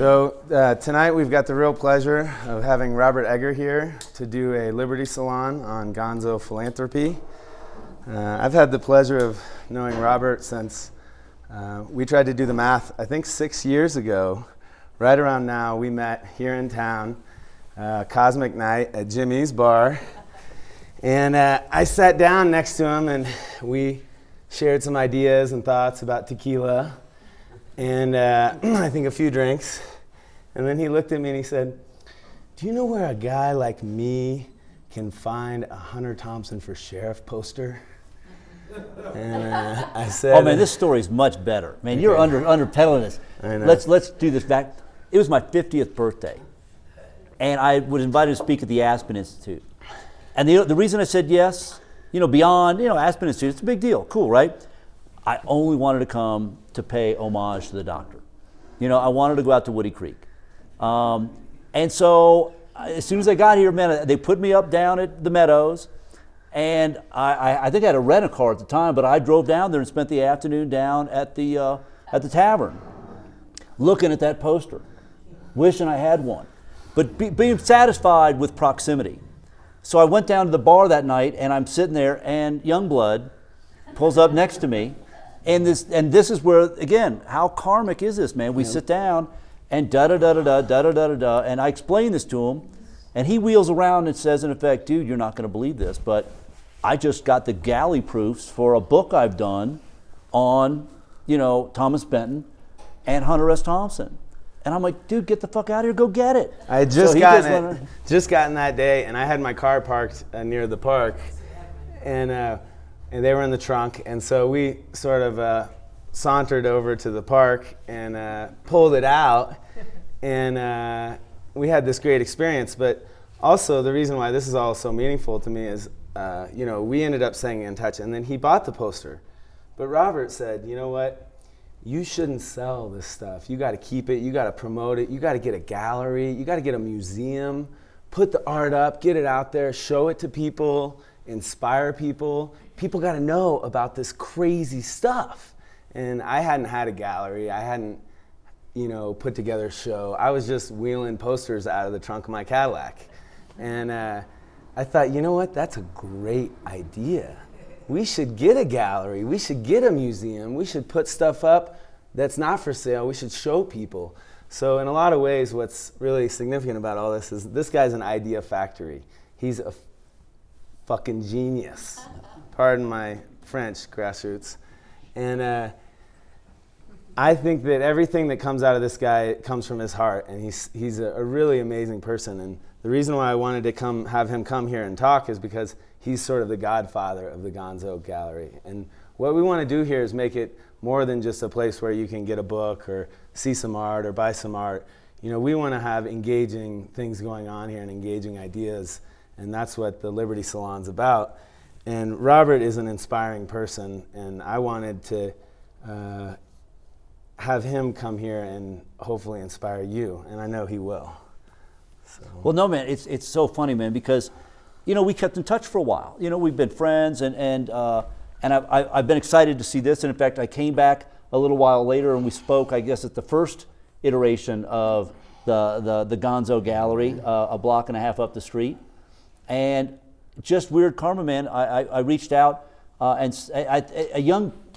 So tonight we've got the real pleasure of having Robert Egger here to do a Liberty Salon on Gonzo philanthropy. I've had the pleasure of knowing Robert since we tried to do the math, I think 6 years ago. Right around now, we met here in town, Cosmic Night at Jimmy's Bar. And I sat down next to him and we shared some ideas and thoughts about tequila. And I think a few drinks. And then he looked at me and he said, "Do you know where a guy like me can find a Hunter Thompson for Sheriff poster?" And I said, "Oh man, this story's much better. Man, okay. You're underpedaling this. I know. Let's do this back." It was my 50th birthday, and I was invited to speak at the Aspen Institute. And the reason I said yes, beyond Aspen Institute, it's a big deal, cool, right? I only wanted to come to pay homage to the doctor. I wanted to go out to Woody Creek. And so as soon as I got here, man, they put me up down at the Meadows. And I think I had a rent-a-car at the time, but I drove down there and spent the afternoon down at the tavern looking at that poster, wishing I had one, but being satisfied with proximity. So I went down to the bar that night, and I'm sitting there, and Youngblood pulls up next to me. And this is where, again, how karmic is this, man? We sit down and da-da-da-da-da, and I explain this to him, and he wheels around and says, in effect, "Dude, you're not going to believe this, but I just got the galley proofs for a book I've done on, Thomas Benton and Hunter S. Thompson." And I'm like, "Dude, get the fuck out of here, go get it." I had just gotten that day, and I had my car parked near the park, and they were in the trunk, and so we sort of sauntered over to the park and pulled it out, and we had this great experience. But also the reason why this is all so meaningful to me is, we ended up staying in touch, and then he bought the poster. But Robert said, "You know what? You shouldn't sell this stuff. You got to keep it. You got to promote it. You got to get a gallery. You got to get a museum. Put the art up. Get it out there. Show it to people. Inspire people. People got to know about this crazy stuff." And I hadn't had a gallery. I hadn't, put together a show. I was just wheeling posters out of the trunk of my Cadillac. And I thought, you know what? That's a great idea. We should get a gallery. We should get a museum. We should put stuff up that's not for sale. We should show people. So in a lot of ways, what's really significant about all this is this guy's an idea factory. He's a fucking genius. Pardon my French, grassroots. And I think that everything that comes out of this guy comes from his heart, and he's a really amazing person. And the reason why I wanted to have him come here and talk is because he's sort of the godfather of the Gonzo Gallery. And what we want to do here is make it more than just a place where you can get a book or see some art or buy some art. We want to have engaging things going on here and engaging ideas, and that's what the Liberty Salon's about. And Robert is an inspiring person, and I wanted to have him come here and hopefully inspire you, and I know he will. So. Well, no, man, it's so funny, man, because we kept in touch for a while. We've been friends, and I've been excited to see this. And in fact, I came back a little while later, and we spoke, I guess, at the first iteration of the Gonzo Gallery, a block and a half up the street, and just weird karma, man. I reached out, and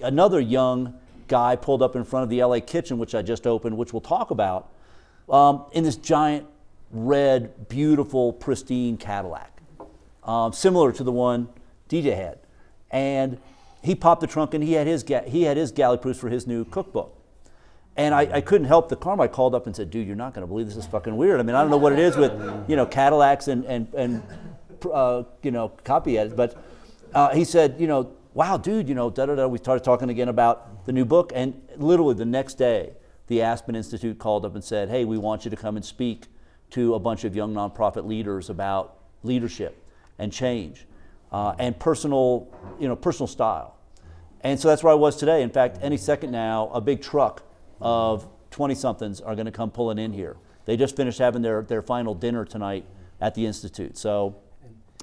another young guy pulled up in front of the LA Kitchen, which I just opened, which we'll talk about, in this giant, red, beautiful, pristine Cadillac, similar to the one DJ had. And he popped the trunk, and he had his galley proofs for his new cookbook. And I couldn't help the karma. I called up and said, "Dude, you're not going to believe this is fucking weird. I mean, I don't know what it is with Cadillacs and copy edits, but he said, wow, dude, da-da-da. We started talking again about the new book, and literally the next day, the Aspen Institute called up and said, "Hey, we want you to come and speak to a bunch of young nonprofit leaders about leadership and change and personal style." And so that's where I was today. In fact, any second now, a big truck of 20-somethings are going to come pulling in here. They just finished having their final dinner tonight at the Institute. So.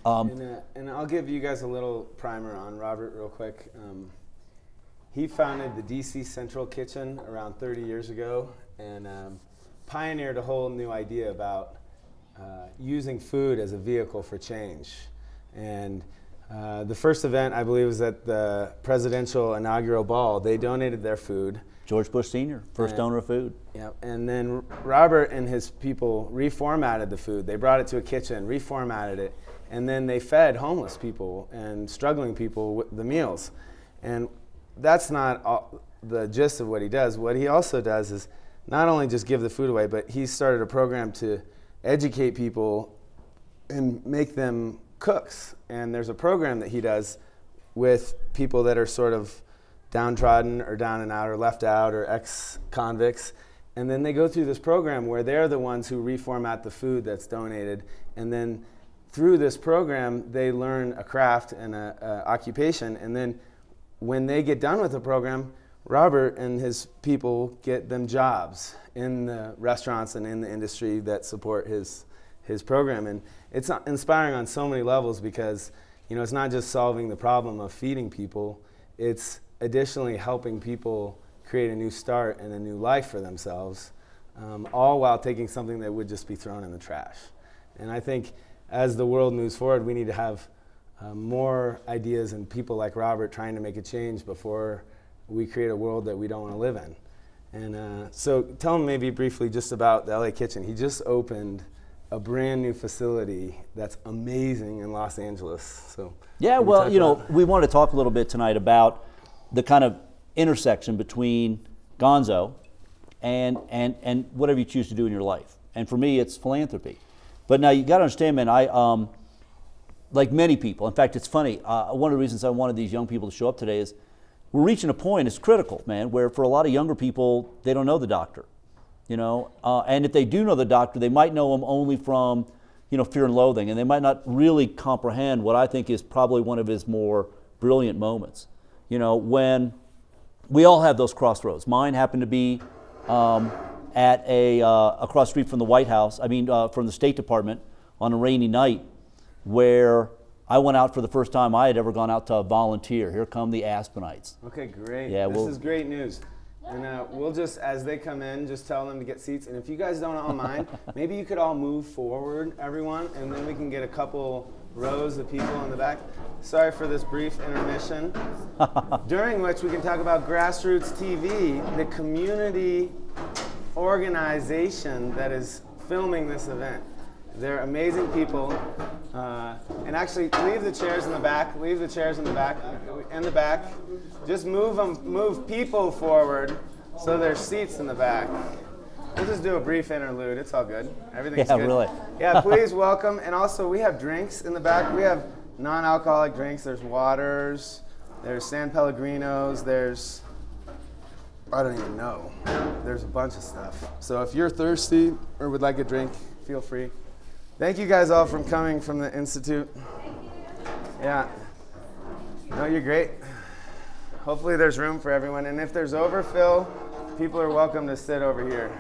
And I'll give you guys a little primer on Robert real quick. He founded the DC Central Kitchen around 30 years ago, and pioneered a whole new idea about using food as a vehicle for change. And the first event, I believe, was at the presidential inaugural ball. They donated their food. George Bush Sr., first donor of food. Yep. And then Robert and his people reformatted the food. They brought it to a kitchen, reformatted it, and then they fed homeless people and struggling people with the meals. And that's not all, the gist of what he does. What he also does is not only just give the food away, but he started a program to educate people and make them cooks. And there's a program that he does with people that are sort of downtrodden or down and out or left out or ex-convicts. And then they go through this program where they're the ones who reformat the food that's donated. And then through this program, they learn a craft and a occupation. And then when they get done with the program, Robert and his people get them jobs in the restaurants and in the industry that support his program. And it's inspiring on so many levels because, you know, it's not just solving the problem of feeding people, it's additionally helping people create a new start and a new life for themselves, all while taking something that would just be thrown in the trash. And I think as the world moves forward, we need to have more ideas and people like Robert trying to make a change before we create a world that we don't want to live in. And so tell him maybe briefly just about the LA Kitchen. He just opened a brand new facility that's amazing in Los Angeles. So yeah, well, you know, we want to talk a little bit tonight about the kind of intersection between Gonzo and whatever you choose to do in your life. And for me, it's philanthropy. But now you got to understand, man, I, like many people, in fact, it's funny, one of the reasons I wanted these young people to show up today is we're reaching a point, it's critical, man, where for a lot of younger people, they don't know the doctor, you know, and if they do know the doctor, they might know him only from, you know, Fear and Loathing, and they might not really comprehend what I think is probably one of his more brilliant moments. You know, when we all have those crossroads. Mine happened to be at across the street from the White House, from the State Department on a rainy night where I went out for the first time I had ever gone out to volunteer. Here come the Aspenites. Okay, great. Yeah, this is great news. And we'll just, as they come in, just tell them to get seats. And if you guys don't all mind, maybe you could all move forward, everyone, and then we can get a couple rows of people in the back. Sorry for this brief intermission, during which we can talk about Grassroots TV, the community organization that is filming this event. They're amazing people. And actually, leave the chairs in the back. Leave the chairs in the back. In the back. Just move people forward so there's seats in the back. We'll just do a brief interlude. It's all good. Everything's good. Yeah, really. Yeah, please welcome. And also, we have drinks in the back. We have non-alcoholic drinks. There's waters. There's San Pellegrinos. There's, I don't even know. There's a bunch of stuff. So if you're thirsty or would like a drink, feel free. Thank you guys all for coming from the Institute. Yeah. No, you're great. Hopefully there's room for everyone. And if there's overfill, people are welcome to sit over here.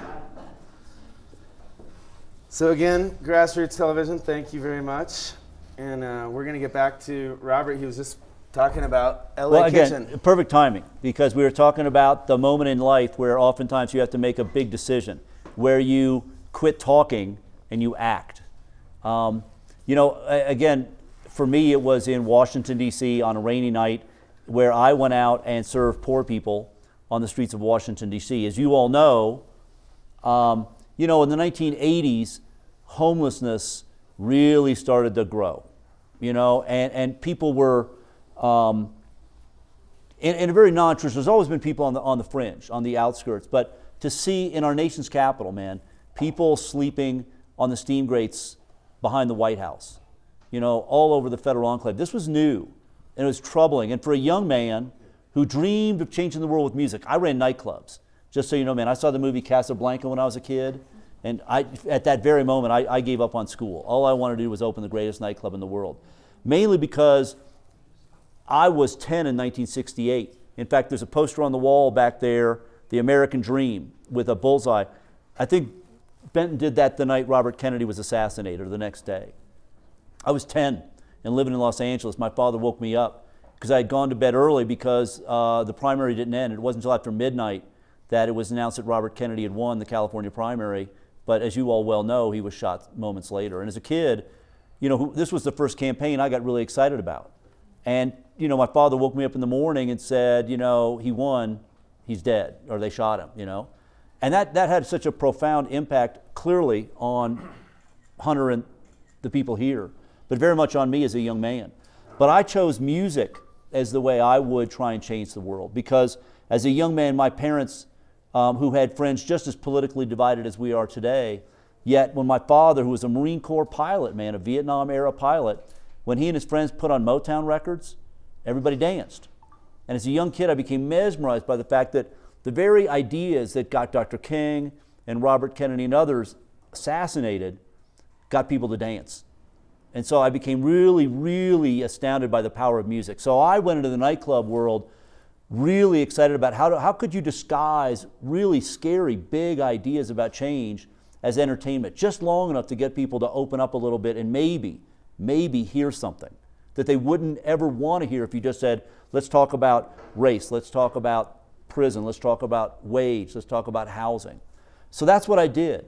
So again, Grassroots Television, thank you very much. And we're going to get back to Robert. He was just talking about LA Kitchen. Again, perfect timing, because we were talking about the moment in life where oftentimes you have to make a big decision, where you quit talking and you act. You know, again, for me, it was in Washington, D.C. on a rainy night where I went out and served poor people on the streets of Washington, D.C. As you all know, you know, in the 1980s, homelessness really started to grow, you know, and people were in a very non-traditional, there's always been people on the fringe, on the outskirts, but to see in our nation's capital, man, people sleeping on the steam grates behind the White House, you know, all over the federal enclave. This was new, and it was troubling. And for a young man who dreamed of changing the world with music, I ran nightclubs. Just so you know, man, I saw the movie Casablanca when I was a kid, and at that very moment, I gave up on school. All I wanted to do was open the greatest nightclub in the world, mainly because I was 10 in 1968. In fact, there's a poster on the wall back there, The American Dream, with a bullseye. I think Benton did that the night Robert Kennedy was assassinated, or the next day. I was 10 and living in Los Angeles. My father woke me up because I had gone to bed early because the primary didn't end. It wasn't until after midnight that it was announced that Robert Kennedy had won the California primary, but as you all well know, he was shot moments later. And as a kid, this was the first campaign I got really excited about. And, my father woke me up in the morning and said, he won, he's dead, or they shot him, And that had such a profound impact, clearly, on Hunter and the people here, but very much on me as a young man. But I chose music as the way I would try and change the world, because as a young man, my parents, who had friends just as politically divided as we are today, yet when my father, who was a Marine Corps pilot, a Vietnam-era pilot, when he and his friends put on Motown records, everybody danced. And as a young kid, I became mesmerized by the fact that the very ideas that got Dr. King and Robert Kennedy and others assassinated got people to dance. And so I became really, really astounded by the power of music. So I went into the nightclub world really excited about how could you disguise really scary, big ideas about change as entertainment, just long enough to get people to open up a little bit and maybe hear something that they wouldn't ever want to hear if you just said, let's talk about race, let's talk about prison, let's talk about wage, let's talk about housing. So that's what I did.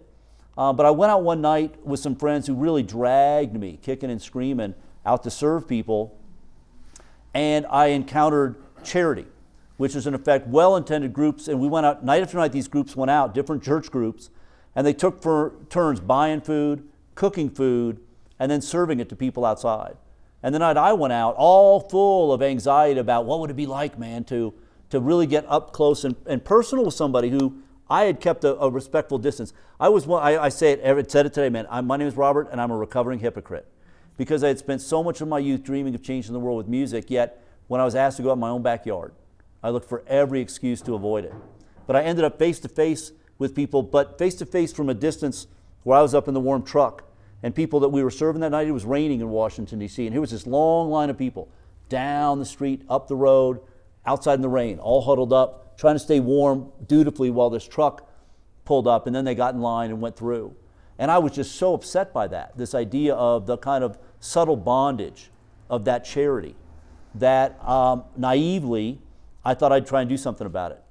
But I went out one night with some friends who really dragged me, kicking and screaming, out to serve people, and I encountered charity, which is in effect well-intended groups, and we went out night after night. These groups went out, different church groups, and they took for turns buying food, cooking food, and then serving it to people outside. And the night I went out, all full of anxiety about what would it be like, man, to really get up close and personal with somebody who I had kept a respectful distance. I said it today, man, my name is Robert, and I'm a recovering hypocrite, because I had spent so much of my youth dreaming of changing the world with music, yet when I was asked to go out in my own backyard, I looked for every excuse to avoid it. But I ended up face-to-face with people, but face-to-face from a distance where I was up in the warm truck, and people that we were serving that night. It was raining in Washington, D.C., and here was this long line of people down the street, up the road, outside in the rain, all huddled up, trying to stay warm dutifully while this truck pulled up, and then they got in line and went through. And I was just so upset by that, this idea of the kind of subtle bondage of that charity, that naively, I thought I'd try and do something about it.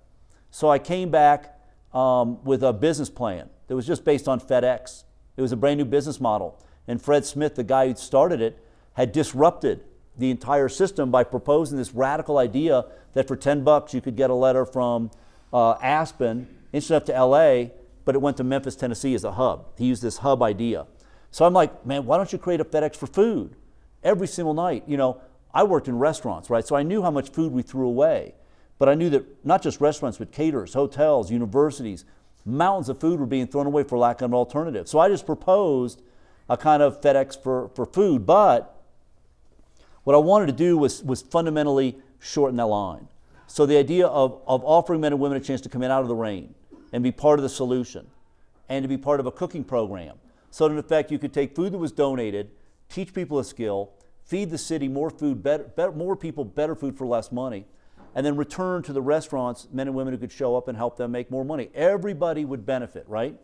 So I came back with a business plan that was just based on FedEx. It was a brand new business model. And Fred Smith, the guy who started it, had disrupted the entire system by proposing this radical idea that for $10 you could get a letter from Aspen, instant up to LA, but it went to Memphis, Tennessee as a hub. He used this hub idea. So I'm like, man, why don't you create a FedEx for food? Every single night, I worked in restaurants, right? So I knew how much food we threw away. But I knew that not just restaurants, but caterers, hotels, universities, mountains of food were being thrown away for lack of an alternative. So I just proposed a kind of FedEx for food. But what I wanted to do was fundamentally shorten that line. So the idea of offering men and women a chance to come in out of the rain and be part of the solution and to be part of a cooking program. So that in effect you could take food that was donated, teach people a skill, feed the city more food, more people better food for less money, and then return to the restaurants men and women who could show up and help them make more money. Everybody would benefit, right?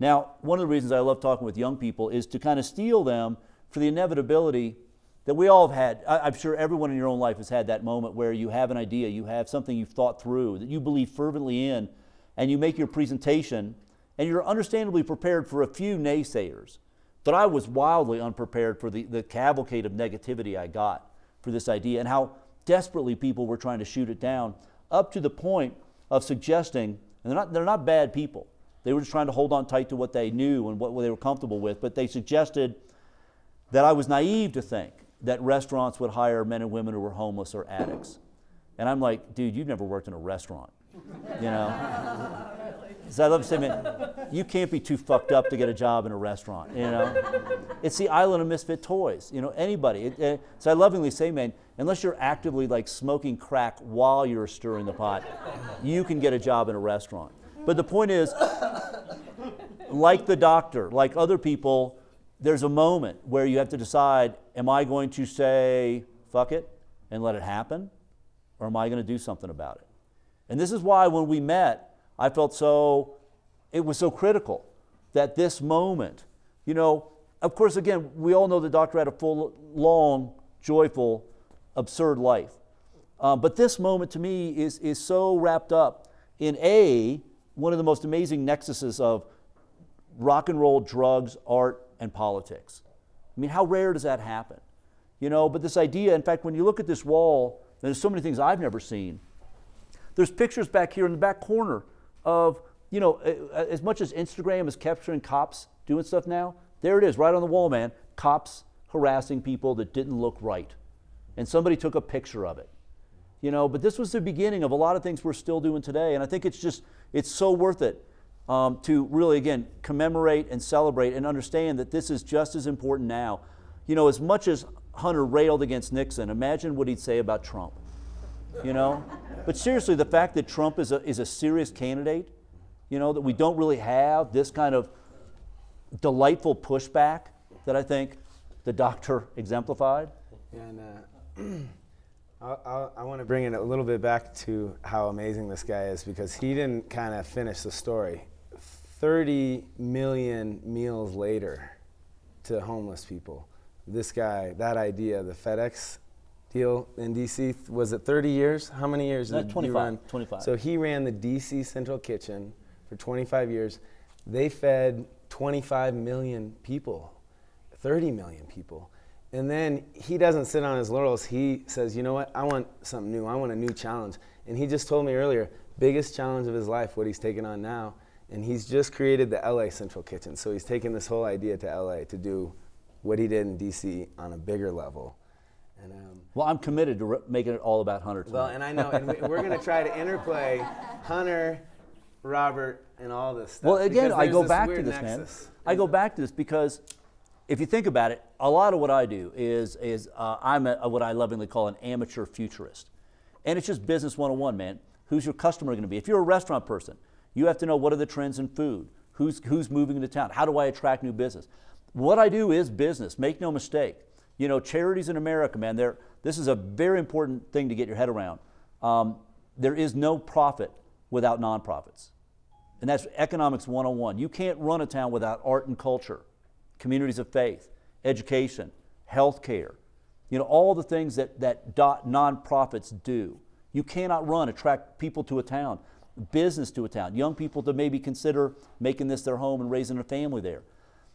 Now, one of the reasons I love talking with young people is to kind of steel them for the inevitability that we all have had. I'm sure everyone in your own life has had that moment where you have an idea, you have something you've thought through, that you believe fervently in, and you make your presentation, and you're understandably prepared for a few naysayers. But I was wildly unprepared for the cavalcade of negativity I got for this idea, and how desperately people were trying to shoot it down, up to the point of suggesting, and they're not bad people, they were just trying to hold on tight to what they knew and what they were comfortable with, but they suggested that I was naive to think that restaurants would hire men and women who were homeless or addicts. And I'm like, dude, you've never worked in a restaurant, So I love to say, man, you can't be too fucked up to get a job in a restaurant, It's the island of misfit toys, anybody. So I lovingly say, man, unless you're actively like smoking crack while you're stirring the pot, you can get a job in a restaurant. But the point is, like the doctor, like other people, there's a moment where you have to decide, am I going to say, fuck it, and let it happen? Or am I going to do something about it? And this is why when we met, I felt it was so critical that this moment, of course, again, we all know the doctor had a full, long, joyful, absurd life. But this moment to me is so wrapped up in one of the most amazing nexuses of rock and roll, drugs, art, and politics. I mean, how rare does that happen? You know, but this idea, in fact, when you look at this wall, there's so many things I've never seen. There's pictures back here in the back corner of, you know, as much as Instagram is capturing cops doing stuff now, there it is, right on the wall, man. Cops harassing people that didn't look right. And somebody took a picture of it. You know, but this was the beginning of a lot of things we're still doing today. And I think it's so worth it to really, again, commemorate and celebrate and understand that this is just as important now. You know, as much as Hunter railed against Nixon, imagine what he'd say about Trump. You know? But seriously, the fact that Trump is a serious candidate, you know, that we don't really have this kind of delightful pushback that I think the doctor exemplified. And I want to bring it a little bit back to how amazing this guy is, because he didn't kind of finish the story. 30 million meals later to homeless people. This guy, that idea, the FedEx deal in D.C., was it 30 years? How many years did he run? 25. So he ran the D.C. Central Kitchen for 25 years. They fed 25 million people, 30 million people. And then he doesn't sit on his laurels. He says, you know what, I want something new. I want a new challenge. And he just told me earlier, biggest challenge of his life, what he's taking on now. And he's just created the LA Central Kitchen. So he's taken this whole idea to LA to do what he did in DC on a bigger level. And, well, I'm committed to making it all about Hunter tonight. well, and I know, and we're going to try to interplay Hunter, Robert, and all this stuff. Well, again, I go back to weird this, nexus. man. I go back to this because if you think about it, a lot of what I do is I'm what I lovingly call an amateur futurist. And it's just business 101, man. Who's your customer going to be? If you're a restaurant person, you have to know what are the trends in food, who's moving into town, how do I attract new business? What I do is business, make no mistake. You know, charities in America, man, this is a very important thing to get your head around. There is no profit without nonprofits. And that's economics 101. You can't run a town without art and culture, communities of faith, education, healthcare, you know, all the things that nonprofits do. You cannot attract people to a town, business to a town, young people to maybe consider making this their home and raising a family there.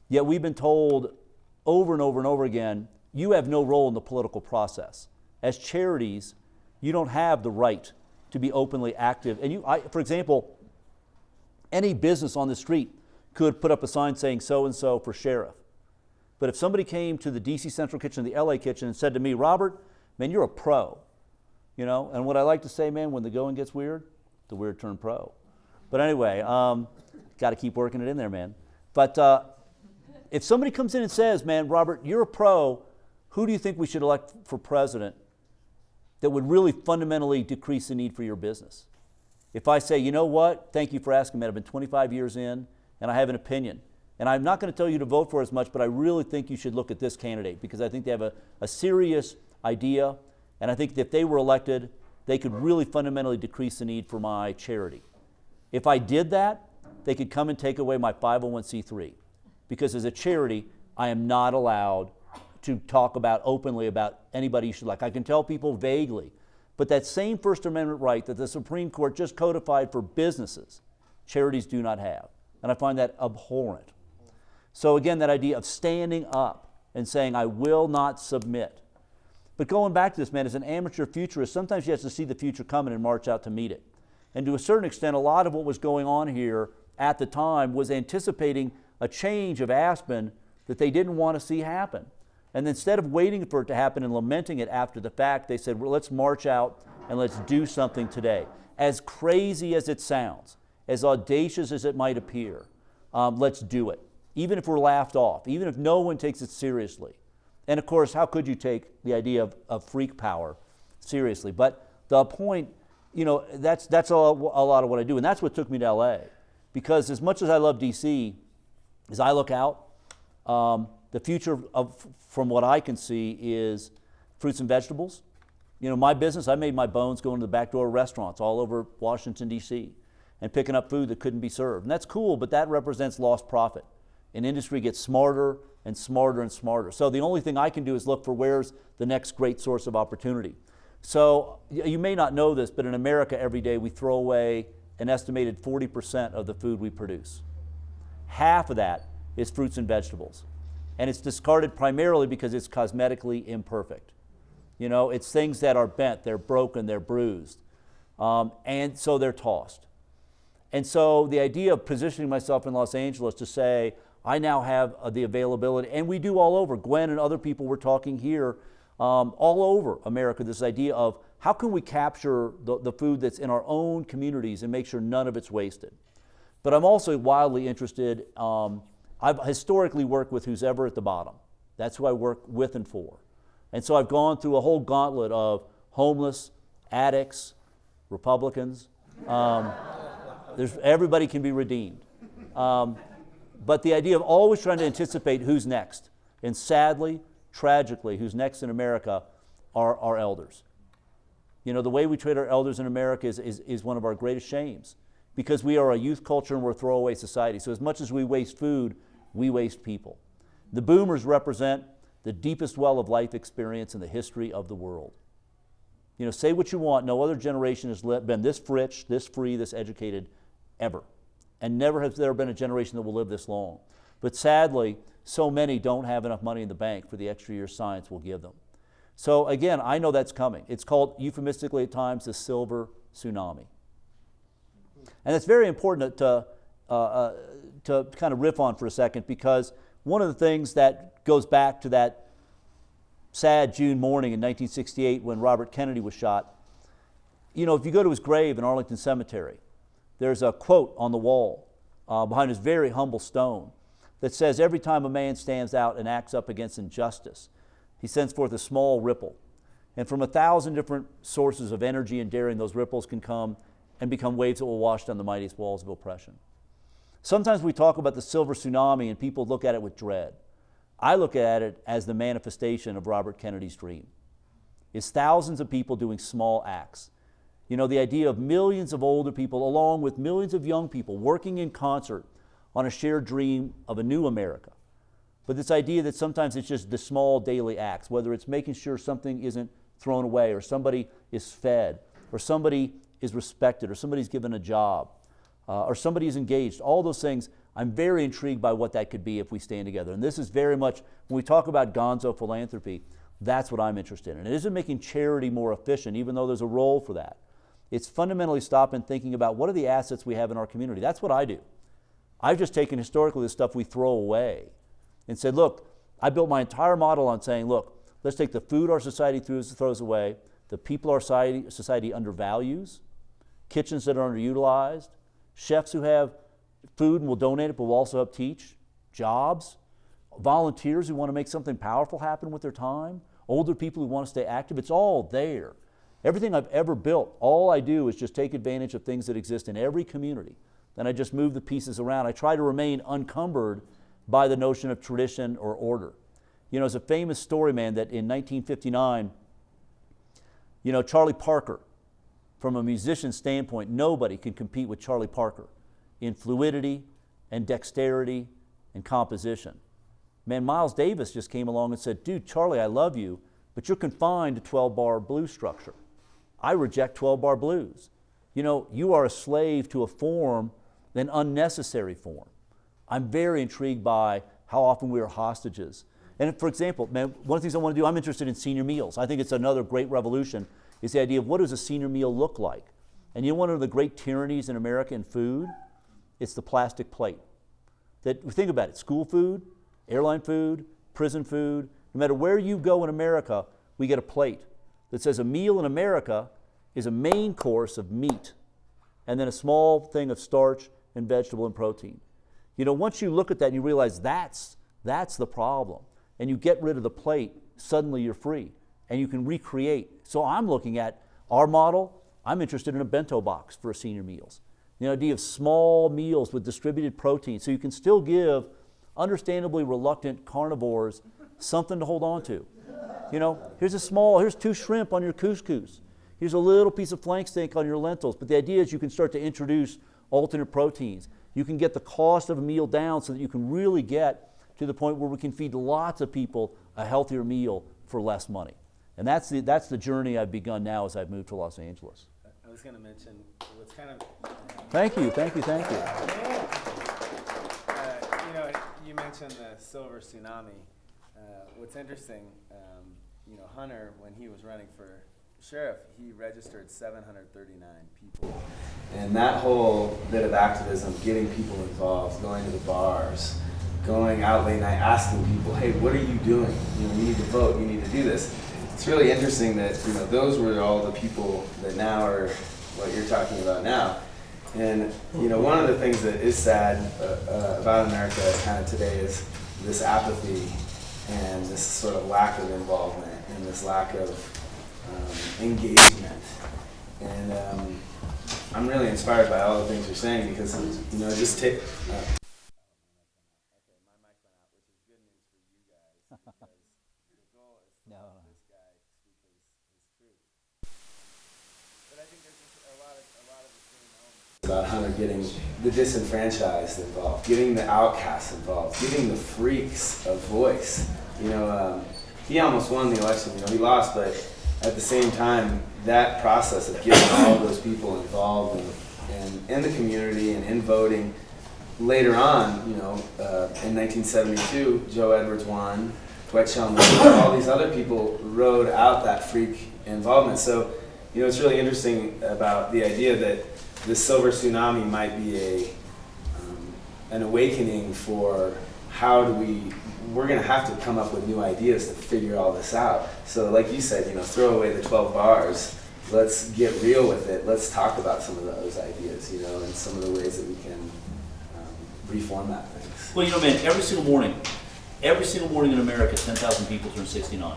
Yet we've been told over and over and over again, you have no role in the political process. As charities, you don't have the right to be openly active. And for example, any business on the street could put up a sign saying so-and-so for sheriff. But if somebody came to the DC Central Kitchen, the LA Kitchen, and said to me, Robert, man, you're a pro. You know, and what I like to say, man, when the going gets weird, the weird turn pro. But anyway, got to keep working it in there, man. But if somebody comes in and says, man, Robert, you're a pro, who do you think we should elect for president that would really fundamentally decrease the need for your business? If I say, you know what, thank you for asking, man, I've been 25 years in, and I have an opinion. And I'm not going to tell you to vote for as much, but I really think you should look at this candidate because I think they have a serious idea, and I think that if they were elected, they could really fundamentally decrease the need for my charity. If I did that, they could come and take away my 501c3. Because as a charity, I am not allowed to talk openly about anybody you should like. I can tell people vaguely, but that same First Amendment right that the Supreme Court just codified for businesses, charities do not have. And I find that abhorrent. So again, that idea of standing up and saying, I will not submit. But going back to this, man, as an amateur futurist, sometimes you have to see the future coming and march out to meet it. And to a certain extent, a lot of what was going on here at the time was anticipating a change of Aspen that they didn't want to see happen. And instead of waiting for it to happen and lamenting it after the fact, they said, well, let's march out and let's do something today. As crazy as it sounds, as audacious as it might appear, let's do it. Even if we're laughed off, even if no one takes it seriously. And of course, how could you take the idea of freak power seriously? But the point, you know, that's a lot of what I do. And that's what took me to LA. Because as much as I love DC, as I look out, the future from what I can see is fruits and vegetables. You know, my business, I made my bones going to the back door of restaurants all over Washington, D.C. and picking up food that couldn't be served. And that's cool, but that represents lost profit. And industry gets smarter and smarter and smarter. So the only thing I can do is look for where's the next great source of opportunity. So you may not know this, but in America every day we throw away an estimated 40% of the food we produce. Half of that is fruits and vegetables. And it's discarded primarily because it's cosmetically imperfect. You know, it's things that are bent, they're broken, they're bruised. And so they're tossed. And so the idea of positioning myself in Los Angeles to say, I now have the availability, and we do all over. Gwen and other people were talking here all over America, this idea of how can we capture the food that's in our own communities and make sure none of it's wasted. But I'm also wildly interested, I've historically worked with who's ever at the bottom. That's who I work with and for. And so I've gone through a whole gauntlet of homeless, addicts, Republicans. Everybody can be redeemed. But the idea of always trying to anticipate who's next, and sadly, tragically, who's next in America are our elders. You know, the way we treat our elders in America is one of our greatest shames, because we are a youth culture and we're a throwaway society. So as much as we waste food, we waste people. The boomers represent the deepest well of life experience in the history of the world. You know, say what you want, no other generation has been this rich, this free, this educated ever. And never has there been a generation that will live this long. But sadly, so many don't have enough money in the bank for the extra year science will give them. So again, I know that's coming. It's called, euphemistically at times, the silver tsunami. And it's very important to kind of riff on for a second, because one of the things that goes back to that sad June morning in 1968 when Robert Kennedy was shot, you know, if you go to his grave in Arlington Cemetery, there's a quote on the wall behind his very humble stone that says, every time a man stands out and acts up against injustice, he sends forth a small ripple. And from 1,000 different sources of energy and daring, those ripples can come and become waves that will wash down the mightiest walls of oppression. Sometimes we talk about the silver tsunami and people look at it with dread. I look at it as the manifestation of Robert Kennedy's dream. It's thousands of people doing small acts. You know, the idea of millions of older people along with millions of young people working in concert on a shared dream of a new America. But this idea that sometimes it's just the small daily acts, whether it's making sure something isn't thrown away, or somebody is fed, or somebody is respected, or somebody's given a job, or somebody is engaged, all those things, I'm very intrigued by what that could be if we stand together. And this is very much, when we talk about Gonzo philanthropy, that's what I'm interested in. It isn't making charity more efficient, even though there's a role for that. It's fundamentally stopping and thinking about what are the assets we have in our community. That's what I do. I've just taken historically the stuff we throw away and said, look, I built my entire model on saying, look, let's take the food our society throws away, the people our society undervalues, kitchens that are underutilized, chefs who have food and will donate it but will also help teach, jobs, volunteers who want to make something powerful happen with their time, older people who want to stay active. It's all there. Everything I've ever built, all I do is just take advantage of things that exist in every community. Then I just move the pieces around. I try to remain unencumbered by the notion of tradition or order. You know, there's a famous story, man, that in 1959, you know, Charlie Parker, from a musician standpoint, nobody can compete with Charlie Parker in fluidity and dexterity and composition. Man, Miles Davis just came along and said, dude, Charlie, I love you, but you're confined to 12-bar blues structure. I reject 12-bar blues. You know, you are a slave to a form, an unnecessary form. I'm very intrigued by how often we are hostages. And for example, man, one of the things I want to do, I'm interested in senior meals. I think it's another great revolution, is the idea of what does a senior meal look like? And you know one of the great tyrannies in America in food? It's the plastic plate. That, think about it, school food, airline food, prison food, no matter where you go in America, we get a plate that says a meal in America is a main course of meat and then a small thing of starch and vegetable and protein. You know, once you look at that and you realize that's the problem, and you get rid of the plate, suddenly you're free and you can recreate. So I'm looking at our model. I'm interested in a bento box for senior meals. The idea of small meals with distributed protein, so you can still give understandably reluctant carnivores something to hold on to. You know, here's 2 shrimp on your couscous. Here's a little piece of flank steak on your lentils. But the idea is you can start to introduce alternate proteins. You can get the cost of a meal down so that you can really get to the point where we can feed lots of people a healthier meal for less money. And that's the journey I've begun now as I've moved to Los Angeles. I was going to mention what's kind of Thank you, thank you, thank you. you know, you mentioned the silver tsunami. What's interesting, you know, Hunter, when he was running for sheriff, he registered 739 people. And that whole bit of activism, getting people involved, going to the bars, going out late night, asking people, hey, what are you doing? You know, you need to vote, you need to do this. It's really interesting that, you know, those were all the people that now are what you're talking about now. And, you know, one of the things that is sad about America kind of today is this apathy and this sort of lack of involvement and this lack of engagement. And I'm really inspired by all the things you're saying because, you know, just take... okay, my mic went out, which is good news for you guys because the goal is to let this guy speak his truth. But I think there's just a lot of the same elements about Hunter getting the disenfranchised involved, getting the outcasts involved, giving the freaks a voice. You know, he almost won the election. You know, he lost, but at the same time, that process of getting all those people involved in the community and in voting. Later on, you know, in 1972, Joe Edwards won, Dwight Shellman, all these other people rode out that freak involvement. So, you know, it's really interesting about the idea that this silver tsunami might be an awakening for how do we're going to have to come up with new ideas to figure all this out. So like you said, you know, throw away the 12 bars. Let's get real with it. Let's talk about some of those ideas, you know, and some of the ways that we can reformat things. Well, you know, man, every single morning in America, 10,000 people turn 69.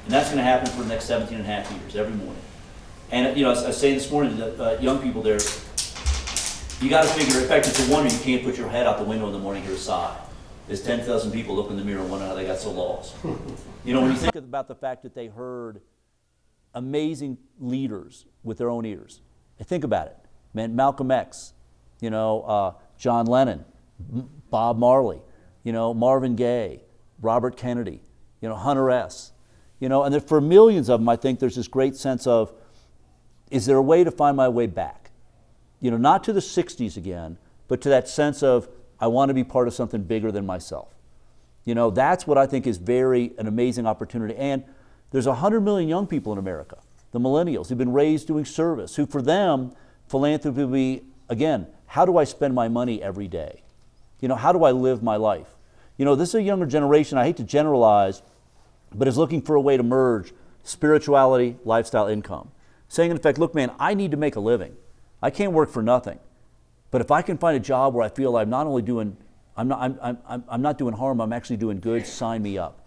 And that's going to happen for the next 17 and a half years, every morning. And, you know, I was saying this morning to young people there, you got to figure, in fact, it's a wonder you can't put your head out the window in the morning and hear a sigh. There's 10,000 people look in the mirror and wonder how they got so lost. You know, when you think about the fact that they heard amazing leaders with their own ears, and think about it, man, Malcolm X, you know, John Lennon, Bob Marley, you know, Marvin Gaye, Robert Kennedy, you know, Hunter S. You know, and for millions of them, I think there's this great sense of, is there a way to find my way back? You know, not to the 60s again, but to that sense of, I want to be part of something bigger than myself. You know, that's what I think is an amazing opportunity. And there's 100 million young people in America, the millennials, who've been raised doing service, who for them, philanthropy will be, again, how do I spend my money every day? You know, how do I live my life? You know, this is a younger generation, I hate to generalize, but is looking for a way to merge spirituality, lifestyle, income. Saying in effect, look man, I need to make a living. I can't work for nothing. But if I can find a job where I feel I'm not only doing, I'm not doing harm, I'm actually doing good, sign me up.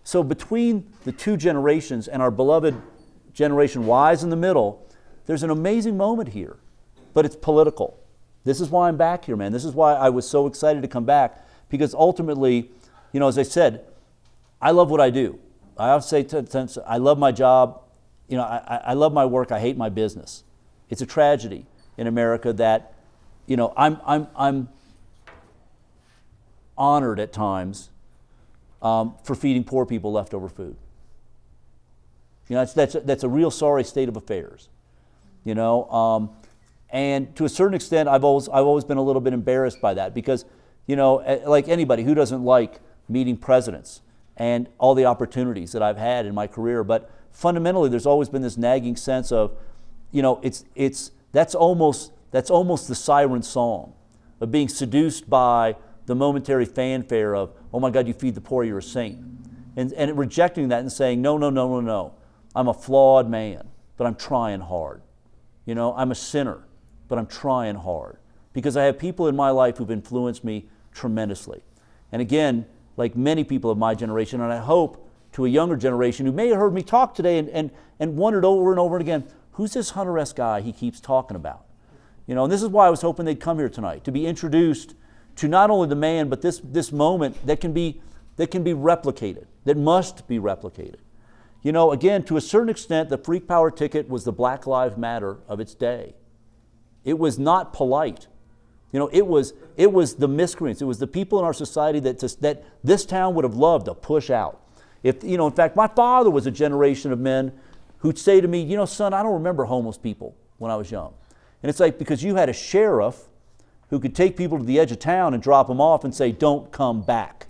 So between the two generations and our beloved Generation Y's in the middle, there's an amazing moment here, but it's political. This is why I'm back here, man. This is why I was so excited to come back, because ultimately, you know, as I said, I love what I do. I often say, I love my job. You know, I love my work. I hate my business. It's a tragedy in America that, you know, I'm honored at times for feeding poor people leftover food. You know, that's a real sorry state of affairs. You know, and to a certain extent, I've always been a little bit embarrassed by that because, you know, like anybody, who doesn't like meeting presidents and all the opportunities that I've had in my career? But fundamentally, there's always been this nagging sense of, you know, that's almost the siren song of being seduced by the momentary fanfare of, oh my God, you feed the poor, you're a saint. And rejecting that and saying, no. I'm a flawed man, but I'm trying hard. You know, I'm a sinner, but I'm trying hard. Because I have people in my life who've influenced me tremendously. And again, like many people of my generation, and I hope to a younger generation who may have heard me talk today and wondered over and over again, who's this Hunter S. guy he keeps talking about? You know, and this is why I was hoping they'd come here tonight, to be introduced to not only the man, but this moment that can be replicated, that must be replicated. You know, again, to a certain extent, the Freak Power ticket was the Black Lives Matter of its day. It was not polite. You know, it was the miscreants. It was the people in our society that this town would have loved to push out. If, you know, in fact, my father was a generation of men who'd say to me, you know, son, I don't remember homeless people when I was young. And it's like, because you had a sheriff who could take people to the edge of town and drop them off and say, don't come back.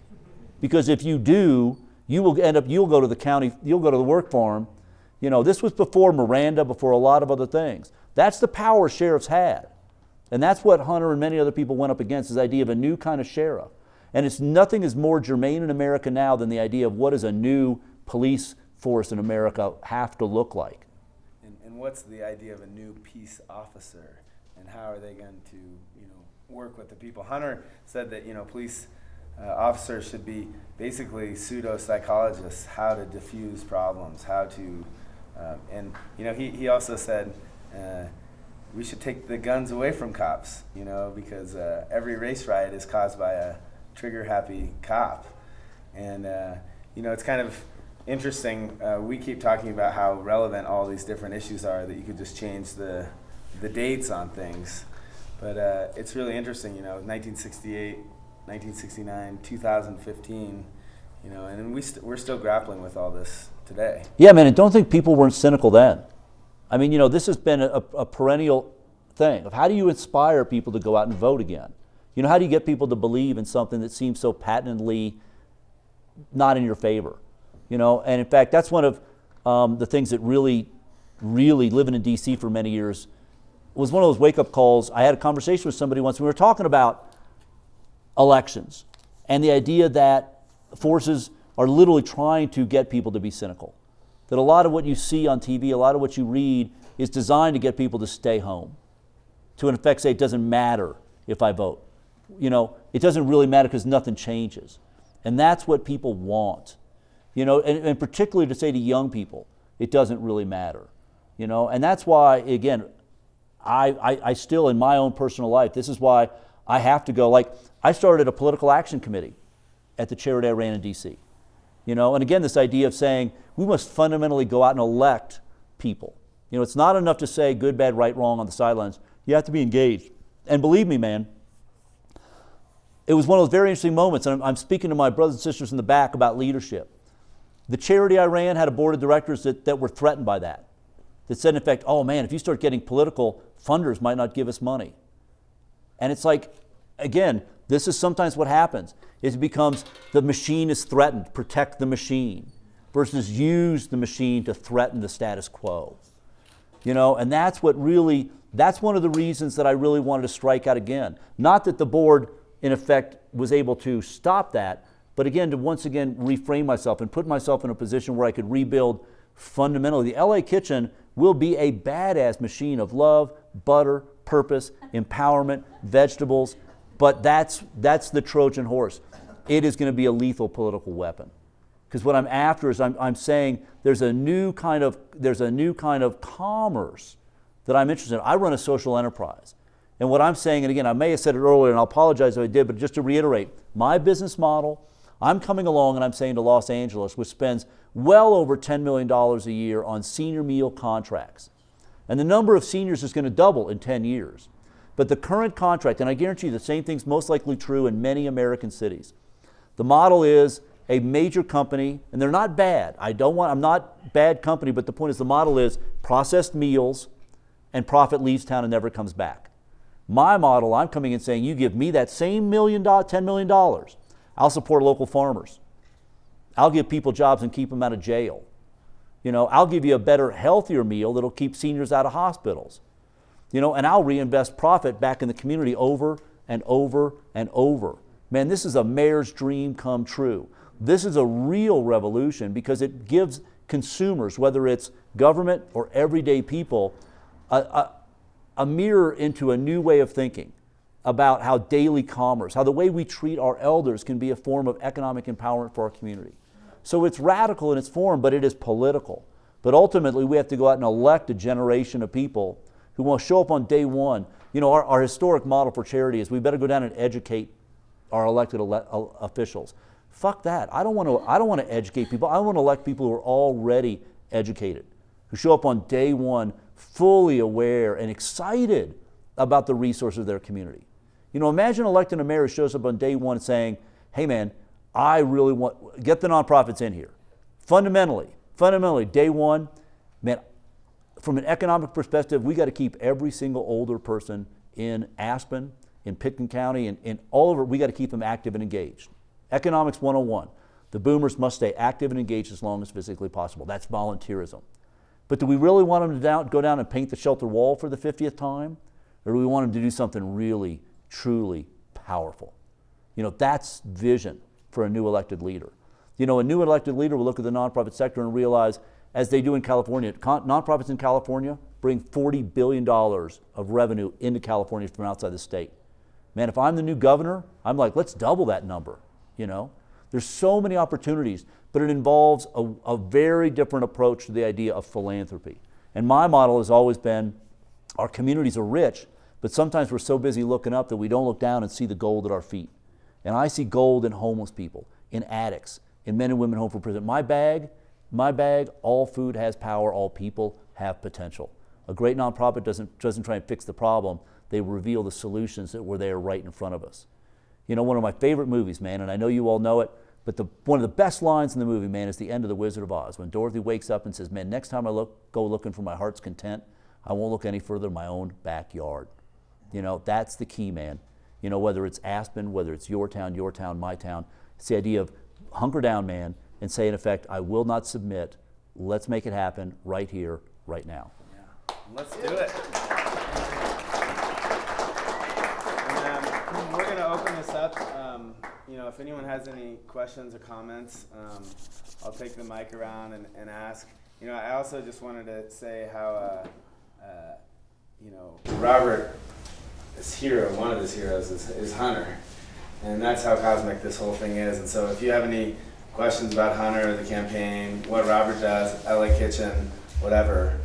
Because if you do, you'll go to the county, you'll go to the work farm. You know, this was before Miranda, before a lot of other things. That's the power sheriffs had. And that's what Hunter and many other people went up against, this idea of a new kind of sheriff. And it's nothing is more germane in America now than the idea of what does a new police force in America have to look like. And what's the idea of a new peace officer? And how are they going to, you know, work with the people? Hunter said that, you know, police officers should be basically pseudo-psychologists, how to diffuse problems, how to, and, you know, he also said we should take the guns away from cops, you know, because every race riot is caused by a trigger-happy cop. And, you know, it's kind of interesting. We keep talking about how relevant all these different issues are, that you could just change the dates on things. But it's really interesting, you know, 1968, 1969, 2015, you know, and we're still grappling with all this today. Yeah, man, and don't think people weren't cynical then. I mean, you know, this has been a perennial thing of how do you inspire people to go out and vote again? You know, how do you get people to believe in something that seems so patently not in your favor? You know, and in fact, that's one of the things that really living in D.C. for many years was one of those wake-up calls. I had a conversation with somebody once. We were talking about elections and the idea that forces are literally trying to get people to be cynical. That a lot of what you see on TV, a lot of what you read is designed to get people to stay home. To in effect say it doesn't matter if I vote. You know, it doesn't really matter because nothing changes. And that's what people want. You know, and particularly to say to young people, it doesn't really matter. You know, and that's why, again, I still, in my own personal life, this is why I have to go. Like, I started a political action committee at the charity I ran in D.C. You know, and again, this idea of saying we must fundamentally go out and elect people. You know, it's not enough to say good, bad, right, wrong on the sidelines. You have to be engaged. And believe me, man, it was one of those very interesting moments, and I'm speaking to my brothers and sisters in the back about leadership. The charity I ran had a board of directors that were threatened by that. That said, in effect, oh man, if you start getting political, funders might not give us money. And it's like, again, this is sometimes what happens. It becomes the machine is threatened, protect the machine, versus use the machine to threaten the status quo. You know, and that's what really, that's one of the reasons that I really wanted to strike out again. Not that the board, in effect, was able to stop that, but again, to once again reframe myself and put myself in a position where I could rebuild fundamentally. The LA Kitchen will be a badass machine of love, butter, purpose, empowerment, vegetables, but that's the Trojan horse. It is going to be a lethal political weapon. Because what I'm after is I'm saying there's a new kind of commerce that I'm interested in. I run a social enterprise. And what I'm saying, and again, I may have said it earlier, and I'll apologize if I did, but just to reiterate, my business model, I'm coming along and I'm saying to Los Angeles, which spends well over $10 million a year on senior meal contracts. And the number of seniors is going to double in 10 years. But the current contract, and I guarantee you the same thing's most likely true in many American cities. The model is a major company, and they're not bad. I'm not bad company, but the point is the model is processed meals and profit leaves town and never comes back. My model, I'm coming in saying, you give me that same $10 million, I'll support local farmers. I'll give people jobs and keep them out of jail. You know, I'll give you a better, healthier meal that'll keep seniors out of hospitals. You know, and I'll reinvest profit back in the community over and over and over. Man, this is a mayor's dream come true. This is a real revolution because it gives consumers, whether it's government or everyday people, a mirror into a new way of thinking about how daily commerce, how the way we treat our elders can be a form of economic empowerment for our community. So it's radical in its form, but it is political. But ultimately, we have to go out and elect a generation of people who will show up on day one. You know, our historic model for charity is we better go down and educate our elected officials. Fuck that. I don't want to educate people. I want to elect people who are already educated, who show up on day one fully aware and excited about the resources of their community. You know, imagine electing a mayor who shows up on day one saying, hey man, I really want, get the nonprofits in here. Fundamentally, day one, man, from an economic perspective, we got to keep every single older person in Aspen, in Pitkin County, and all over. We got to keep them active and engaged. Economics 101. The boomers must stay active and engaged as long as physically possible. That's volunteerism. But do we really want them to go down and paint the shelter wall for the 50th time? Or do we want them to do something really, truly powerful? That's vision for a new elected leader. A new elected leader will look at the nonprofit sector and realize, as they do in California, nonprofits in California bring $40 billion of revenue into California from outside the state. Man, if I'm the new governor, I'm like, let's double that number, There's so many opportunities, but it involves a very different approach to the idea of philanthropy. And my model has always been, our communities are rich, but sometimes we're so busy looking up that we don't look down and see the gold at our feet. And I see gold in homeless people, in addicts, in men and women home from prison. My bag, all food has power, all people have potential. A great nonprofit doesn't try and fix the problem, they reveal the solutions that were there right in front of us. One of my favorite movies, man, and I know you all know it, but one of the best lines in the movie, man, is the end of The Wizard of Oz, when Dorothy wakes up and says, man, next time I go looking for my heart's content, I won't look any further than my own backyard. That's the key, man. Whether it's Aspen, whether it's your town, my town, it's the idea of hunker down, man, and say, in effect, I will not submit. Let's make it happen right here, right now. Yeah. Let's do it. And, we're going to open this up. If anyone has any questions or comments, I'll take the mic around and ask. I also just wanted to say how, Robert, one of his heroes is Hunter. And that's how cosmic this whole thing is. And so if you have any questions about Hunter, the campaign, what Robert does, LA Kitchen, whatever,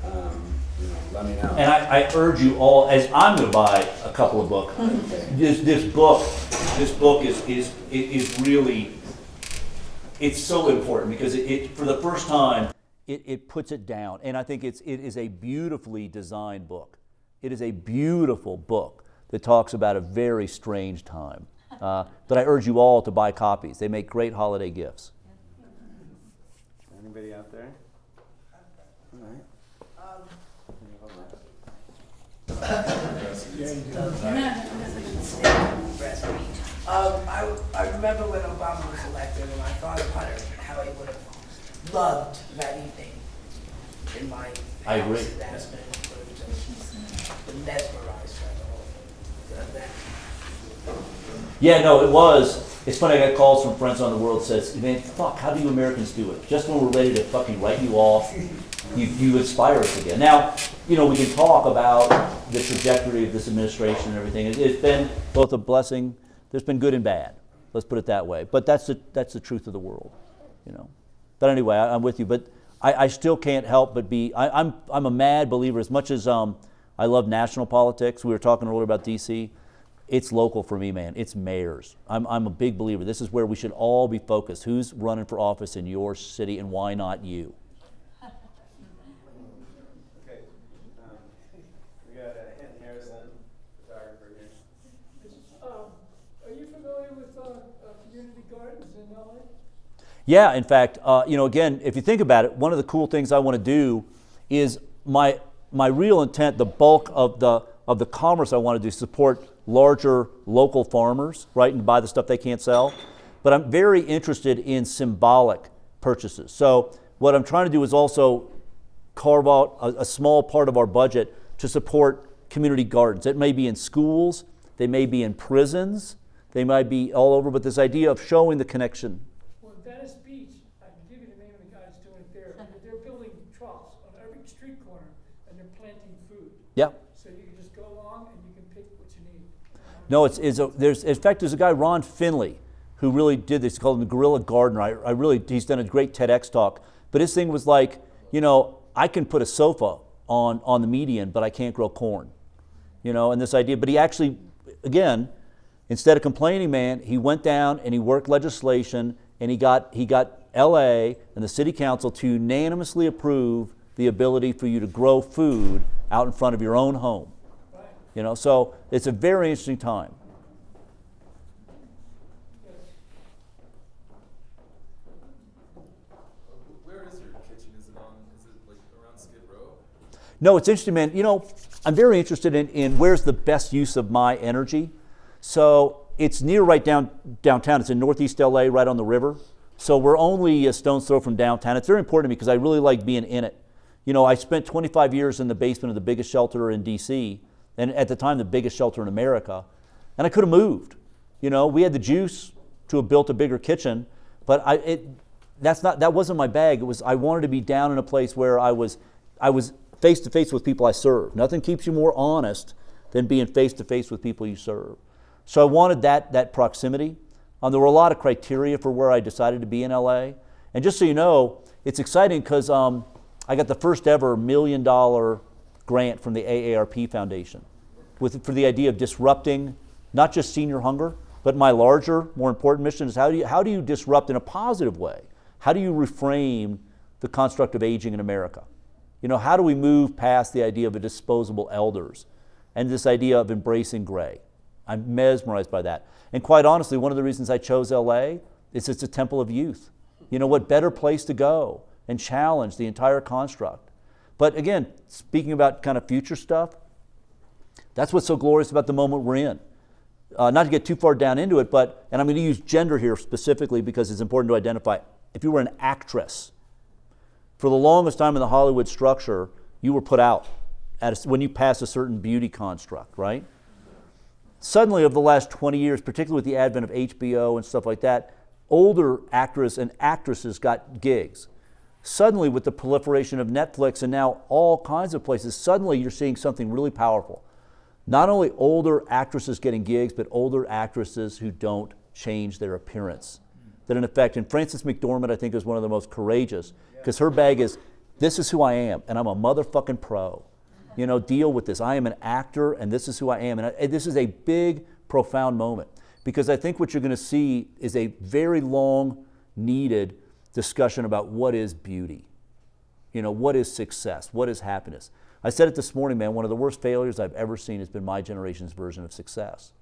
let me know. And I urge you all, as I'm going to buy a couple of books. Okay. This book is really, it's so important because it for the first time, it puts it down. And I think it is a beautifully designed book. It is a beautiful book that talks about a very strange time. But I urge you all to buy copies. They make great holiday gifts. Anybody out there? All right. I remember when Obama was elected, and I thought of Hunter, how he would have loved that evening in my house. I agree. In Aspen. Just mesmerized by the whole event. Yeah, no, it was. It's funny, I got calls from friends on the world that says, man, fuck, how do you Americans do it? Just when we're ready to fucking write you off, you inspire us again. Now, we can talk about the trajectory of this administration and everything. It's been both a blessing. There's been good and bad. Let's put it that way. But that's the truth of the world, But anyway, I'm with you. But I still can't help but be. I'm a mad believer. As much as I love national politics. We were talking earlier about D.C. It's local for me, man. It's mayors. I'm a big believer. This is where we should all be focused. Who's running for office in your city, and why not you? Okay. We got Hinton Harrison, photographer here. Are you familiar with community gardens in LA? Yeah, in fact, again, if you think about it, one of the cool things I want to do is my real intent, the bulk of the commerce I want to do, support larger local farmers, right, and buy the stuff they can't sell. But I'm very interested in symbolic purchases. So what I'm trying to do is also carve out a small part of our budget to support community gardens. It may be in schools, they may be in prisons, they might be all over, but this idea of showing the connection. Well, in Venice Beach, I can give you the name of the guy that's doing it there. They're building troughs on every street corner, and they're planting food. Yeah. So you can just go along and you can pick what you need. No, there's a guy, Ron Finley, who really did this. He called him the Guerrilla Gardener. He's done a great TEDx talk. But his thing was like, I can put a sofa on the median, but I can't grow corn. And this idea, but he actually, again, instead of complaining, man, he went down and he worked legislation, and he got LA and the city council to unanimously approve the ability for you to grow food out in front of your own home. So it's a very interesting time. Where is your kitchen? Is it like around Skid Row? No, it's interesting, man. You know, I'm very interested in where's the best use of my energy. So it's near right downtown. It's in Northeast LA, right on the river. So we're only a stone's throw from downtown. It's very important to me because I really like being in it. You know, I spent 25 years in the basement of the biggest shelter in DC, and at the time the biggest shelter in America, and I could have moved. You know, we had the juice to have built a bigger kitchen, but that wasn't my bag. It was, I wanted to be down in a place where I was face to face with people I serve. Nothing keeps you more honest than being face to face with people you serve. So I wanted that proximity. There were a lot of criteria for where I decided to be in LA. And just so you know, it's exciting because I got the first ever $1 million grant from the AARP Foundation for the idea of disrupting not just senior hunger, but my larger, more important mission is how do you disrupt in a positive way? How do you reframe the construct of aging in America? You know, how do we move past the idea of a disposable elders and this idea of embracing gray? I'm mesmerized by that. And quite honestly, one of the reasons I chose LA is it's a temple of youth. You know, what better place to go and challenge the entire construct? But again, speaking about kind of future stuff, that's what's so glorious about the moment we're in. Not to get too far down into it, but, and I'm going to use gender here specifically because it's important to identify, if you were an actress, for the longest time in the Hollywood structure, you were put out when you passed a certain beauty construct, right? Suddenly, over the last 20 years, particularly with the advent of HBO and stuff like that, older actors and actresses got gigs. Suddenly, with the proliferation of Netflix and now all kinds of places, suddenly you're seeing something really powerful. Not only older actresses getting gigs, but older actresses who don't change their appearance. That in effect, and Frances McDormand I think is one of the most courageous, because her bag is, this is who I am, and I'm a motherfucking pro. You know, deal with this. I am an actor, and this is who I am. And this is a big, profound moment, because I think what you're going to see is a very long, needed discussion about what is beauty. You know, what is success? What is happiness? I said it this morning, man, one of the worst failures I've ever seen has been my generation's version of success.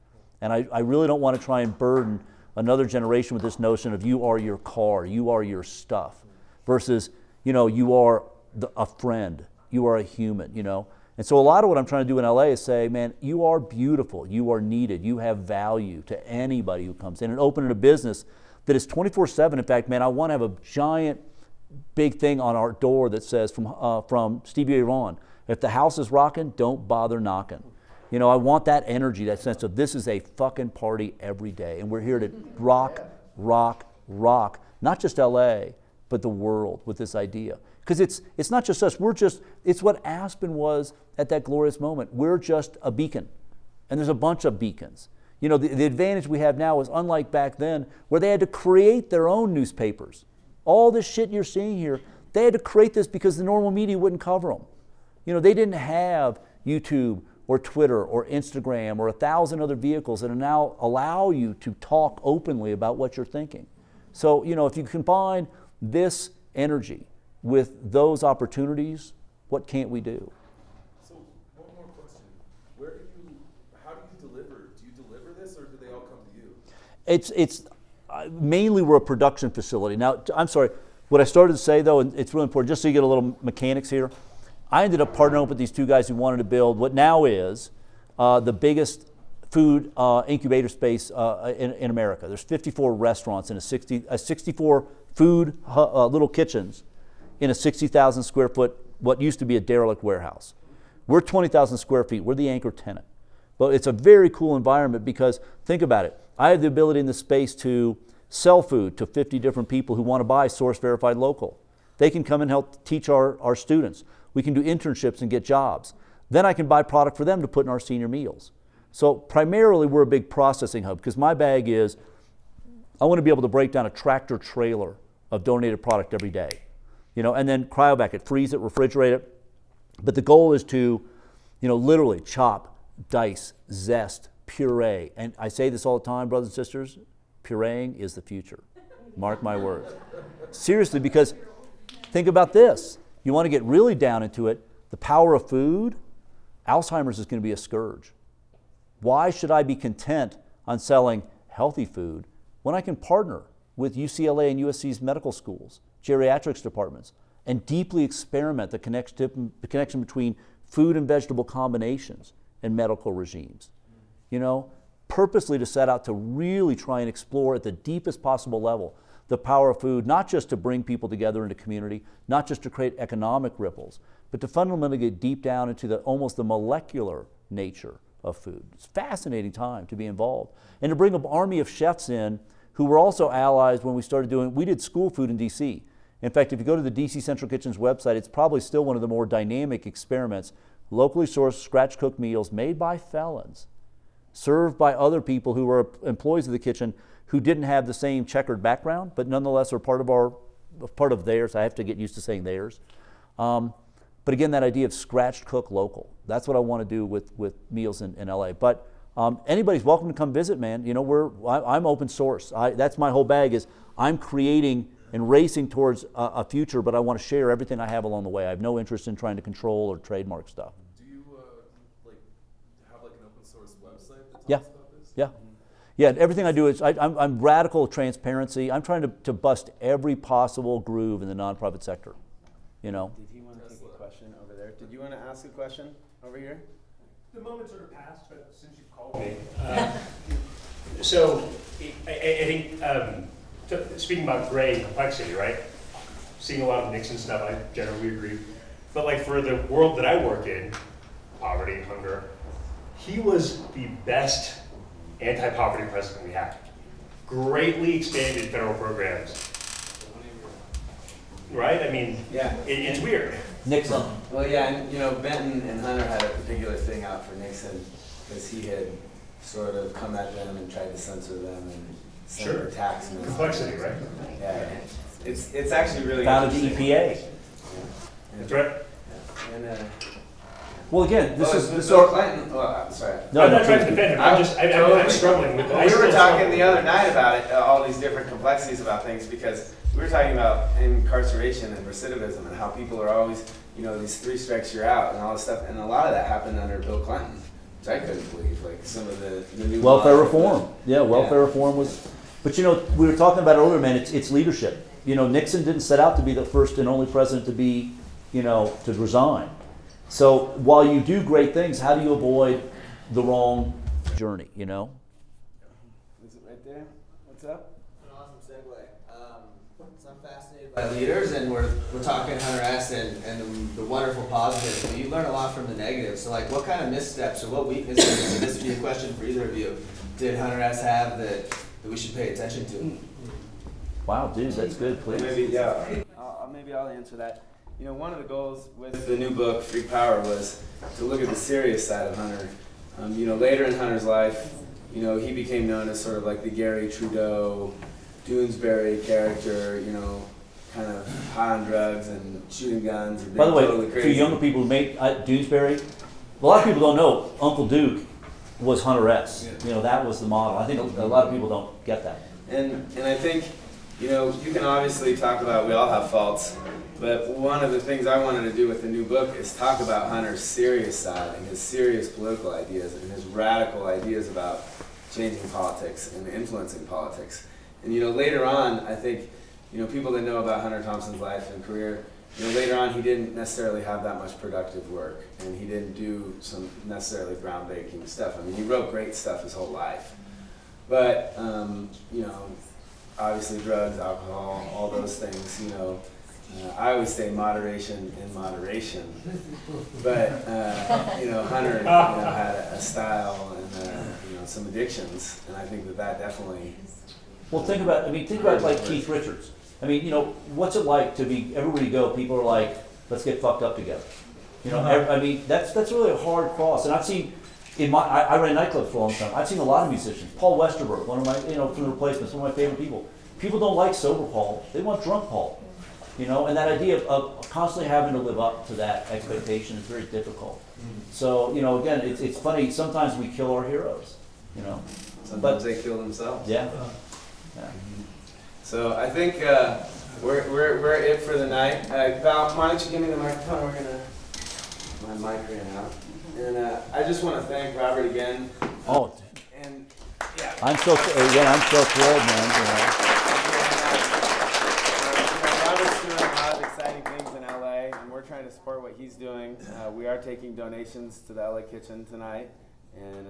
And I really don't want to try and burden another generation with this notion of you are your car, you are your stuff, versus, you know, you are a friend, you are a human, you know. And so a lot of what I'm trying to do in LA is say, man, you are beautiful, you are needed, you have value to anybody who comes in, and opening a business that is 24/7. In fact, man, I want to have a giant, big thing on our door that says from Stevie Ray Vaughan, if the house is rocking, don't bother knocking. You know, I want that energy, that sense of this is a fucking party every day, and we're here to rock, rock, rock, not just LA, but the world with this idea. Because it's not just us, it's what Aspen was at that glorious moment. We're just a beacon, and there's a bunch of beacons. You know, the advantage we have now is unlike back then, where they had to create their own newspapers. All this shit you're seeing here, they had to create this because the normal media wouldn't cover them. You know, they didn't have YouTube or Twitter or Instagram or 1,000 other vehicles that now allow you to talk openly about what you're thinking. So, you know, if you combine this energy with those opportunities, what can't we do? So, one more question. How do you deliver? Do you deliver this, or do they all come to you? It's mainly we're a production facility. Now, I'm sorry, what I started to say though, and it's really important, just so you get a little mechanics here, I ended up partnering up with these two guys who wanted to build what now is the biggest food incubator space in America. There's 54 restaurants in 64 food little kitchens in a 60,000 square foot, what used to be a derelict warehouse. We're 20,000 square feet. We're the anchor tenant. But it's a very cool environment because, think about it, I have the ability in the space to sell food to 50 different people who want to buy source verified local. They can come and help teach our students. We can do internships and get jobs. Then I can buy product for them to put in our senior meals. So primarily we're a big processing hub because my bag is, I want to be able to break down a tractor trailer of donated product every day. You know, and then cryovac it, freeze it, refrigerate it. But the goal is to, you know, literally chop, dice, zest, puree. And I say this all the time, brothers and sisters, pureeing is the future. Mark my words. Seriously, because think about this. You want to get really down into it, the power of food, Alzheimer's is going to be a scourge. Why should I be content on selling healthy food when I can partner with UCLA and USC's medical schools, geriatrics departments, and deeply experiment the connection between food and vegetable combinations and medical regimes. You know, purposely to set out to really try and explore at the deepest possible level the power of food, not just to bring people together into community, not just to create economic ripples, but to fundamentally get deep down into almost the molecular nature of food. It's a fascinating time to be involved. And to bring an army of chefs in who were also allies when we did school food in DC. In fact, if you go to the DC Central Kitchen's website, it's probably still one of the more dynamic experiments. Locally sourced, scratch-cooked meals made by felons, served by other people who were employees of the kitchen who didn't have the same checkered background, but nonetheless are part of theirs. I have to get used to saying theirs. But again, that idea of scratched cook local. That's what I want to do with meals in LA. But anybody's welcome to come visit, man. You know, I'm open source. That's my whole bag is I'm creating and racing towards a future, but I want to share everything I have along the way. I have no interest in trying to control or trademark stuff. Do you have like an open source website that talks Yeah. about this? Yeah. Yeah, everything I do is, I'm radical transparency. I'm trying to bust every possible groove in the nonprofit sector, you know. Did he want to take a question over there? Did you want to ask a question over here? The moment sort of passed, but since you've called me. So I think, speaking about gray and complexity, right? Seeing a lot of Nixon stuff, I generally agree. But like for the world that I work in, poverty, hunger, he was the best anti-poverty president we had. Greatly expanded federal programs. Right? I mean, Yeah. it's weird. Nixon. Well, yeah, and you know, Benton and Hunter had a particular thing out for Nixon because he had sort of come at them and tried to censor them and send Sure. attacks. And Complexity, right? Yeah, it's actually really Founded the interesting. EPA. Yeah. That's right. And Well, again, this is Bill Clinton. Well, I'm sorry. No, I'm no, not trying to please. defend him. I'm struggling with it. Well, I we still were struggle talking the with other it. night about it, all these different complexities about things, because we were talking about incarceration and recidivism and how people are always, you know, these 3 strikes you're out and all this stuff, and a lot of that happened under Bill Clinton, which I couldn't believe. Like some of the new Welfare laws. reform. Yeah, welfare reform was. But you know, we were talking about it earlier, man. It's leadership. You know, Nixon didn't set out to be the first and only president to be, you know, to resign. So while you do great things, how do you avoid the wrong journey? You know. Is it right there? What's up? An awesome segue. So I'm fascinated by leaders, and we're talking Hunter S. and the wonderful positives. But you learn a lot from the negatives. So like, what kind of missteps or what weaknesses? And this would be a question for either of you. Did Hunter S. have that we should pay attention to? Wow, dude, that's good. Please. Maybe I'll answer that. You know, one of the goals with the new book, Free Power, was to look at the serious side of Hunter. You know, later in Hunter's life, you know, he became known as sort of like the Gary Trudeau, Doonesbury character, you know, kind of high on drugs and shooting guns and being By the way, totally for crazy. younger people who made Doonesbury, a lot of people don't know Uncle Duke was Hunter S. You know, that was the model. I think a lot of people don't get that. And I think, you know, you can obviously talk about we all have faults, but one of the things I wanted to do with the new book is talk about Hunter's serious side and his serious political ideas and his radical ideas about changing politics and influencing politics. And you know, later on, I think, you know, people that know about Hunter Thompson's life and career, you know, later on he didn't necessarily have that much productive work, and he didn't do some necessarily groundbreaking stuff. I mean, he wrote great stuff his whole life, but you know, obviously drugs, alcohol, all those things, you know. I always say moderation in moderation, but you know, Hunter, you know, had a style and you know, some addictions, and I think that definitely. Well, think about like Keith Richards. I mean, you know, what's it like to be everywhere you go? People are like, let's get fucked up together. You know, I mean, that's really a hard cross. And I've seen I ran nightclubs for a long time. I've seen a lot of musicians. Paul Westerberg, one of my, you know, from the Replacements, one of my favorite people. People don't like sober Paul; they want drunk Paul. You know, and that idea of constantly having to live up to that expectation is very difficult. So, you know, again, it's funny. Sometimes we kill our heroes. You know, Sometimes they kill themselves. yeah. So I think we're it for the night. Val, why don't you give me the microphone? My mic ran out. And I just want to thank Robert again. Oh, And yeah. I'm so thrilled, man. You know. Robert's doing a lot of exciting things, and trying to support what he's doing. We are taking donations to the LA Kitchen tonight, and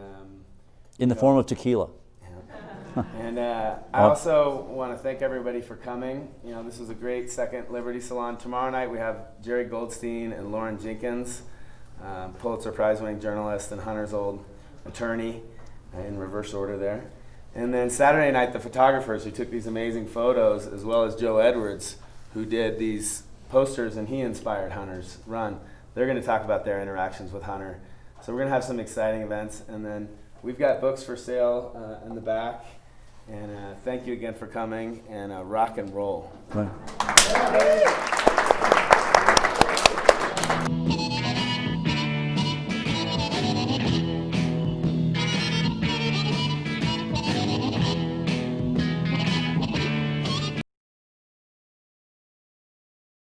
In the form of tequila. and I also want to thank everybody for coming. You know, this was a great second Liberty Salon. Tomorrow night we have Jerry Goldstein and Lauren Jenkins, Pulitzer Prize-winning journalist and Hunter's old attorney, in reverse order there. And then Saturday night, the photographers who took these amazing photos, as well as Joe Edwards, who did these posters, and he inspired Hunter's run. They're going to talk about their interactions with Hunter. So we're going to have some exciting events, and then we've got books for sale in the back. And thank you again for coming, and rock and roll. Right.